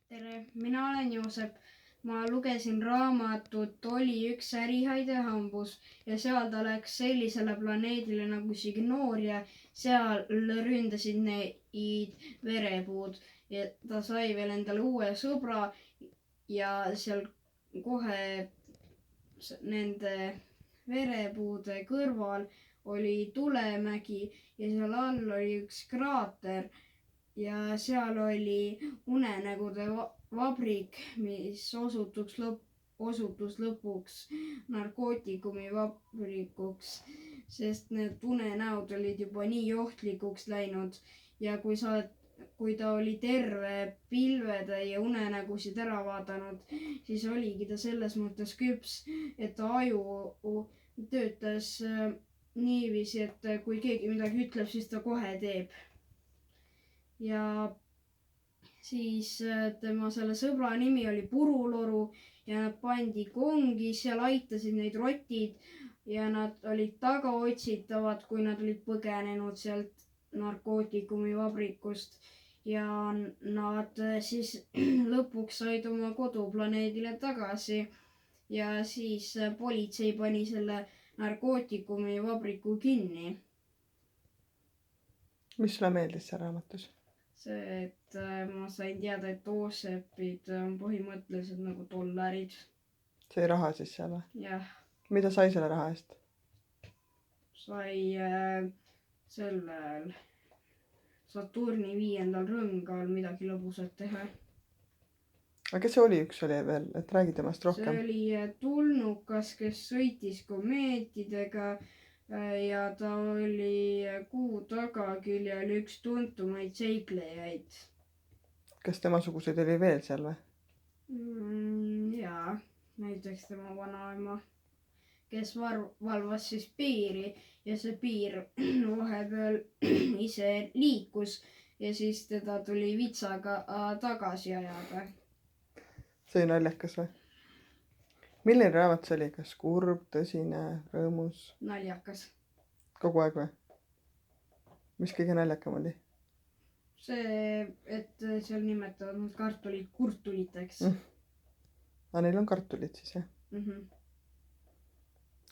tere, mina olen Joosep. Ma lugesin raamatut Oli üks ärihaide hambus ja seal ta läks sellisele planeedile nagu Signoria. Seal ründasid neid verepuud ja ta sai veel endale uue sõbra ja seal kohe nende verepuude kõrval oli tulemägi ja seal all oli üks kraater. Ja seal oli unenägude vabrik, mis osutus lõpuks narkootikumi vabrikuks, sest need unenäod olid juba nii ohtlikuks läinud ja kui ta oli terve pilvede ja unenägusid ära vaadanud, siis oligi ta selles mõttes küps, et ta aju töötas niiviisi, et kui keegi midagi ütleb, siis ta kohe teeb. Ja siis tema selle sõbra nimi oli Puruloru ja nad pandi kongi, seal aitasid neid rotid ja nad olid tagaotsitavad, kui nad olid põgenenud sealt narkootikumi vabrikust ja nad siis lõpuks said oma koduplaneedile tagasi ja siis politsei pani selle narkootikumi vabriku kinni. Mis sulle meeldis see raamatus? See, et ma sain teada, et oosepid on põhimõtteliselt nagu dollarid. See raha siis seal või? Jah. Mida sai selle raha eest? Sai sellel Saturni 5. rõngal midagi lõbusat teha. Aga kes see oli üks oli veel, et räägi temast rohkem? See oli tulnukas, kes sõitis komeetidega ja ta oli kuu tagaküljel üks tuntumaid seiklejaid. Kas temasuguseid oli veel seal või? Jaa, näiteks tema vanaema, kes valvas siis piiri ja see piir vahepeal ise liikus ja siis teda tuli vitsaga tagasi ajada. See oli naljakas või? Milline raamat see oli? Kas kurb, tõsine, rõõmus? Naljakas. Kogu aeg või? Mis kõige naljakam oli? See, et seal nimetavad need kartulid kurtuliteks. Aga neil on kartulid siis, jah? Mm-hmm.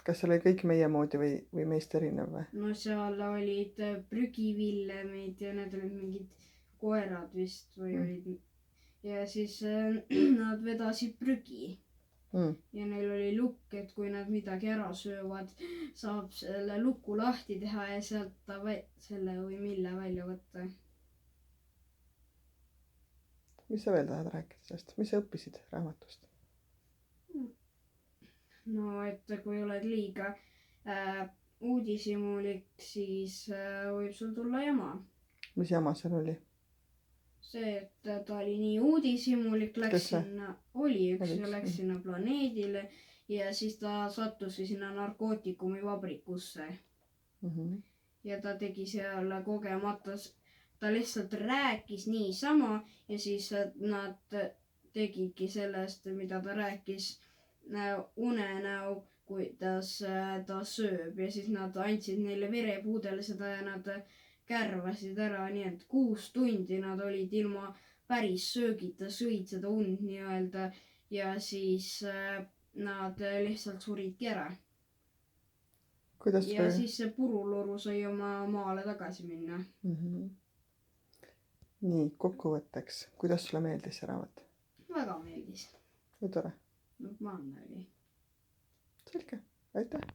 Kas seal oli kõik meie moodi või meist erinev või? No seal olid prügivillemid ja need olid mingid koerad vist või olid. Ja siis nad vedasid prügi. Ja neil oli lukk, et kui nad midagi ära söövad, saab selle luku lahti teha ja sealt ta selle või mille välja võtta. Mis sa veel tahad rääkida sellest? Mis sa õppisid raamatust? No, et kui oled liiga uudishimulik, siis võib sul tulla jama. Mis jama seal oli? See, et ta oli nii uudishimulik, läks sinna planeedile ja siis ta sattus sinna narkootikumi vabrikusse. Ja ta tegi seal kogemata, ta lihtsalt rääkis niisama ja siis nad tegidki sellest, mida ta rääkis, unenäo, kuidas ta sööb ja siis nad andsid neile verepuudele seda ja nad kärvasid ära, nii et 6 tundi nad olid ilma päris söögita, sõid seda und nii-öelda ja siis nad lihtsalt suridki ära. Ja siis see Puruloru sai oma maale tagasi minna. Nii, kokkuvõtteks, kuidas sulle meeldis see raamat? Väga meeldis. Või tore? No, manna oli. Selge, aitäh!